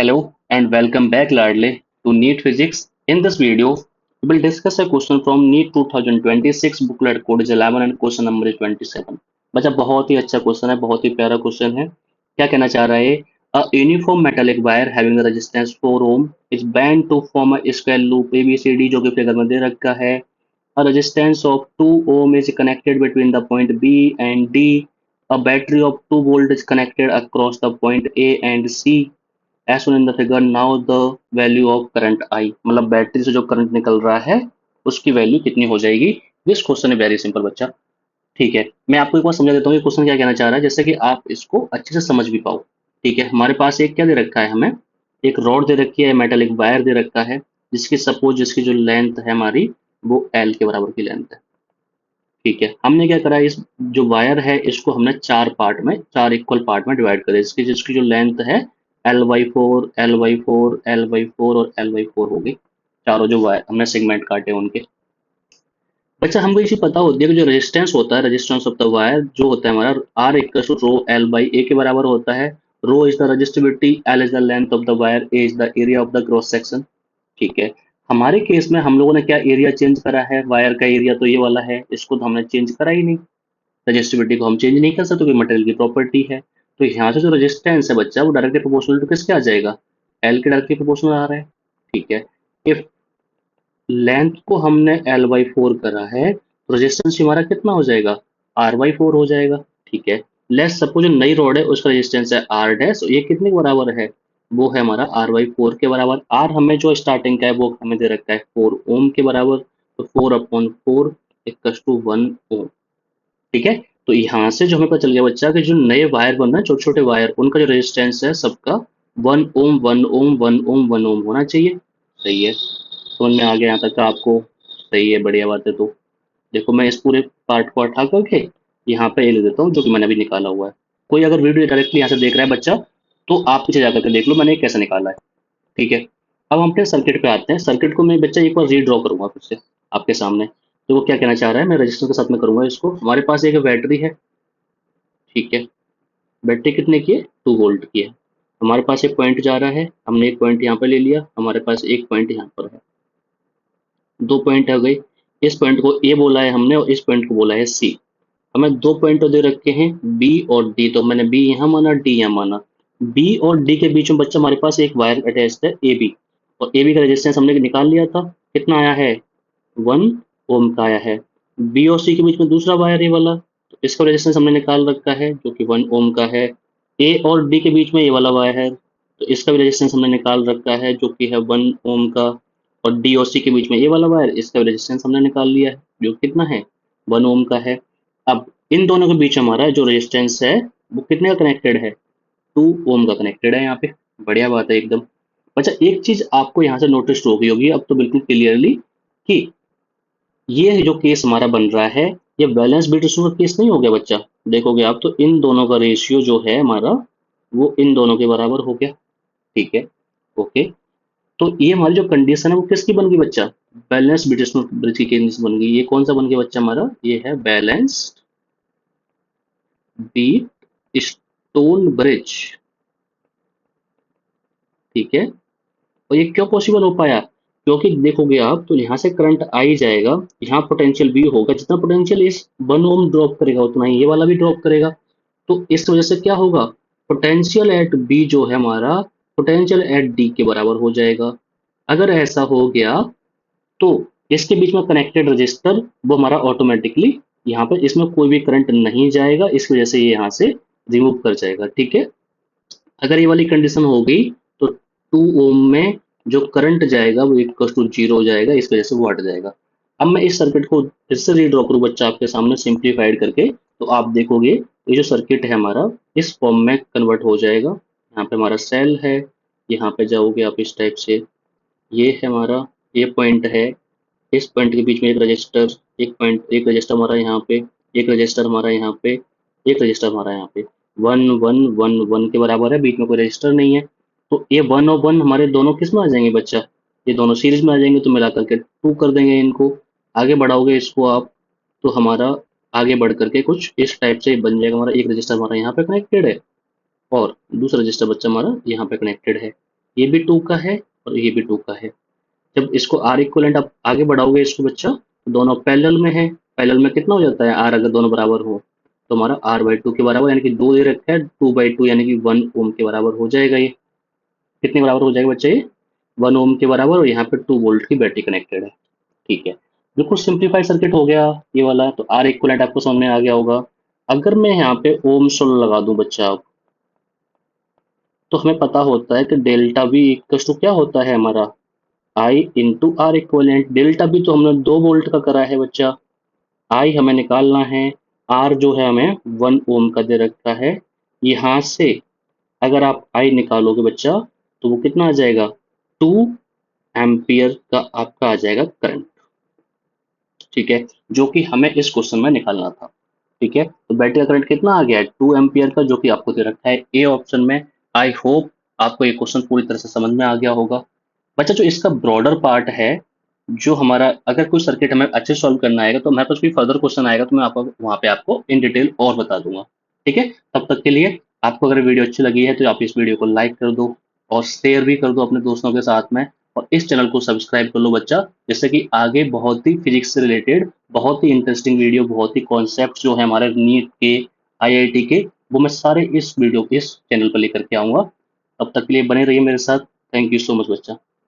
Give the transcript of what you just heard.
Hello and welcome back, Ladle, to NEET Physics. In this video, we will discuss a question from NEET 2026 booklet code is 11 and question number is 27. बच्चा बहुत ही अच्छा question है, बहुत ही प्यारा question है। क्या कहना चाह रहा है ये? A uniform metallic wire having a resistance 4 ohm is bent to form a square loop ABCD जो कि फिगर में दे रखा है। A resistance of 2 ohm is connected between the point B and D. A battery of 2 volt is connected across the point A and C. As shown in the figure now the value of current I, मतलब battery से जो current निकल रहा है उसकी value कितनी हो जाएगी। दिस क्वेश्चन है वेरी सिंपल बच्चा। ठीक है, मैं आपको एक बार समझा देता हूँ ये क्वेश्चन क्या कहना चाह रहा है, जैसे कि आप इसको अच्छे से समझ भी पाओ। ठीक है, हमारे पास एक क्या दे रखा है, हमें एक रॉड दे रखी है, मेटल एक वायर दे रखा है, जिसकी सपोज जिसकी जो लेंथ है हमारी वो एल के बराबर की लेंथ है। ठीक है, हमने क्या करा, इस जो वायर है इसको हमने चार इक्वल पार्ट में डिवाइड करा, इसकी जिसकी जो लेंथ है L/4 L/4 L/4 और L/4 हो गई। चारों जो वायर हमने सेगमेंट काटे उनके। बच्चा हमको ये चीज पता होती है कि जो रेजिस्टेंस होता है, रेजिस्टेंस ऑफ द वायर जो होता है हमारा R equal to row L/A के बराबर होता है। Rho is the resistivity, L is the length of the wire, A is the area of the cross section. ठीक है, हमारे केस में हम लोगों ने क्या एरिया चेंज करा है, वायर का एरिया तो ये वाला है, इसको तो हमने चेंज करा ही नहीं। रजिस्टिविटी को हम चेंज नहीं कर सकते क्योंकि मटेरियल की प्रॉपर्टी है। तो यहाँ से जो रेजिस्टेंस है बच्चा वो डायरेक्टली प्रोपोर्शनल टू किसके आ जाएगा, एल के डायरेक्टली प्रोपोर्शनल आ रहा है। ठीक है, इफ लेंथ को हमने L/4 करा है तो रेजिस्टेंस हमारा कितना हो जाएगा, R/4 हो जाएगा। ठीक है, लेट्स सपोज जो नई रॉड है उसका रेजिस्टेंस है R डैश, ये कितने के बराबर है, वो है हमारा R/4 के बराबर। R हमें जो स्टार्टिंग का है वो हमें दे रखा है 4 ओम के बराबर, तो 4/4 इक्वल्स टू 1 ओम। ठीक है, तो यहाँ से जो हमें पता चल गया बच्चा कि जो नए वायर बन रहे हैं, छोटे छोटे वायर, उनका जो रेजिस्टेंस है सबका 1 ओम 1 ओम 1 ओम 1 ओम होना चाहिए। सही है, समझ में आ गया यहाँ तक का आपको? सही है, बढ़िया बात है। तो देखो मैं इस पूरे पार्ट को हटा करके यहाँ पे ये लिख देता हूँ जो कि मैंने अभी निकाला हुआ है। कोई अगर वीडियो डायरेक्टली यहाँ से देख रहा है बच्चा तो आप पीछे जाकर के देख लो मैंने ये कैसे निकाला है। ठीक है, अब हम अपने सर्किट पे आते हैं। सर्किट को मैं बच्चा एक बार रीड्रॉ करूंगा फिर से आपके सामने। तो वो क्या कहना चाह रहा है, मैं रजिस्टर के साथ में करूंगा इसको। हमारे पास एक बैटरी है। ठीक है, बैटरी कितने की है, 2 वोल्ट की है। हमारे पास एक पॉइंट जा रहा है, हमने एक पॉइंट यहाँ पे ले लिया, हमारे पास एक पॉइंट यहाँ पर है। दो पॉइंट आ गए, इस पॉइंट को ए बोला है हमने और इस पॉइंट को बोला है सी। हमें दो पॉइंट दे रखे हैं बी और डी, तो मैंने बी यहाँ माना डी यहाँ माना। बी और डी के बीच में बच्चा हमारे पास एक वायर अटैच्ड है ए बी, और ए बी का रेजिस्टेंस हमने निकाल लिया था। कितना आया है, 1 ओम का आया है। बी और सी के बीच में दूसरा वायर ये वाला, तो इसका रेजिस्टेंस हमने निकाल रखा है जो कि 1 ओम का है। ए और डी के बीच में ये वाला वायर है, तो इसका भी रेजिस्टेंस हमने निकाल रखा है जो कि है 1 ओम का। और डी और सी के बीच में ये वाला वायर, इसका भी रेजिस्टेंस हमने निकाल लिया है जो कितना है, 1 ओम का है। अब इन दोनों के बीच हमारा जो रेजिस्टेंस है वो कितने का कनेक्टेड है, 2 ओम का कनेक्टेड है यहाँ पे। बढ़िया बात है एकदम। अच्छा एक चीज आपको यहाँ से नोटिस हो गई होगी अब तो बिल्कुल क्लियरली, कि ये जो केस हमारा बन रहा है ये बैलेंस बीट रेशियो का केस नहीं हो गया बच्चा। देखोगे आप तो इन दोनों का रेशियो जो है हमारा वो इन दोनों के बराबर हो गया। ठीक है, ओके। तो ये हमारी जो कंडीशन है वो किसकी बन गई बच्चा, बैलेंस बीट रेशियो ब्रिज की कंडीशन बन गई। ये कौन सा बन गया बच्चा हमारा, ये है बैलेंस बीट स्टोन ब्रिज। ठीक है, और ये क्यों पॉसिबल हो पाया, क्योंकि देखोगे आप तो यहाँ से करंट आ ही जाएगा, यहाँ पोटेंशियल भी होगा, जितना पोटेंशियल इस 1 ओम ड्रॉप करेगा उतना ही ये वाला भी ड्रॉप करेगा। तो इस वजह से क्या होगा, पोटेंशियल एट बी जो है हमारा पोटेंशियल एट डी के बराबर हो जाएगा। अगर ऐसा हो गया तो इसके बीच में कनेक्टेड रजिस्टर वो हमारा ऑटोमेटिकली यहाँ पर इसमें कोई भी करंट नहीं जाएगा, इस वजह से ये यहाँ से रिमूव कर जाएगा। ठीक है, अगर ये वाली कंडीशन हो गई तो 2 ओम में जो करंट जाएगा वो इक्वल टू 0 हो जाएगा, इस वजह से वो हट जाएगा। अब मैं इस सर्किट को फिर से रीड्रॉ करूँ बच्चा आपके सामने सिंप्लीफाइड करके, तो आप देखोगे ये जो सर्किट है हमारा इस फॉर्म में कन्वर्ट हो जाएगा। यहाँ पे हमारा सेल है, यहाँ पे जाओगे आप इस टाइप से, ये है हमारा, ये पॉइंट है, इस पॉइंट के बीच में एक रजिस्टर, एक पॉइंट एक रजिस्टर हमारा यहाँ पे, एक रजिस्टर हमारा यहाँ पे, एक रजिस्टर हमारा यहाँ पे। 1 1 1 1 के बराबर है, बीच में कोई रजिस्टर नहीं है। तो ये 1 और 1 हमारे दोनों किस में आ जाएंगे बच्चा, ये दोनों सीरीज में आ जाएंगे, तो मिला करके 2 कर देंगे इनको। आगे बढ़ाओगे इसको आप तो हमारा आगे बढ़ करके कुछ इस टाइप से बन जाएगा। हमारा एक रजिस्टर हमारा यहाँ पे कनेक्टेड है और दूसरा रजिस्टर बच्चा हमारा यहाँ पे कनेक्टेड है। ये भी 2 का है और ये भी 2 का है। जब इसको आर इक्वलेंट आप आगे बढ़ाओगे इसको बच्चा, तो दोनों पैरेलल में है। पैरेलल में कितना हो जाता है आर, अगर दोनों बराबर हो तो हमारा आर बाई टू के बराबर, यानी कि 2 दे रखा है, 2/2 यानी कि 1 ओम के बराबर हो जाएगा ये। कितने बराबर हो जाएगा बच्चा ये? 1 ओम के बराबर, और यहाँ पे 2 वोल्ट की बैटरी कनेक्टेड है। ठीक है, बिल्कुल सिंप्लीफाइड सर्किट हो गया ये वाला। तो आर इक्वलेंट आपको समझ में आ गया होगा। अगर मैं यहाँ पे ओम्स लॉ लगा दूं बच्चा, तो हमें पता होता है कि डेल्टा वी इक्वल्स टू क्या होता है हमारा, I into R equivalent. Delta B तो हमने 2 वोल्ट का करा है बच्चा, आई हमें निकालना है, आर जो है हमें 1 ओम का दे रखा है। यहाँ से अगर आप आई निकालोगे बच्चा, तो वो कितना आ जाएगा, 2 एम्पियर का आपका आ जाएगा करंट। ठीक है, जो कि हमें इस क्वेश्चन में निकालना था। ठीक है, तो बैटरी का करंट कितना आ गया है, 2 एम्पियर का, जो कि आपको दे रखा है ए ऑप्शन में। आई होप आपको ये क्वेश्चन पूरी तरह से समझ में आ गया होगा बच्चा। जो इसका ब्रॉडर पार्ट है, जो हमारा अगर कोई सर्किट हमें अच्छे सॉल्व करना आएगा, तो हमारे पास कोई फर्दर क्वेश्चन आएगा, तो मैं आपको वहाँ पे आपको इन डिटेल और बता दूंगा। ठीक है, तब तक के लिए आपको अगर वीडियो अच्छी लगी है तो आप इस वीडियो को लाइक कर दो और शेयर भी कर दो अपने दोस्तों के साथ में, और इस चैनल को सब्सक्राइब कर लो बच्चा, जिससे कि आगे बहुत ही फिजिक्स से रिलेटेड बहुत ही इंटरेस्टिंग वीडियो, बहुत ही कॉन्सेप्ट जो है हमारे नीट के, आईआईटी के, वो मैं सारे इस वीडियो इस चैनल पर लेकर के आऊंगा। तब तक के लिए बने रहिए मेरे साथ। थैंक यू सो मच बच्चा।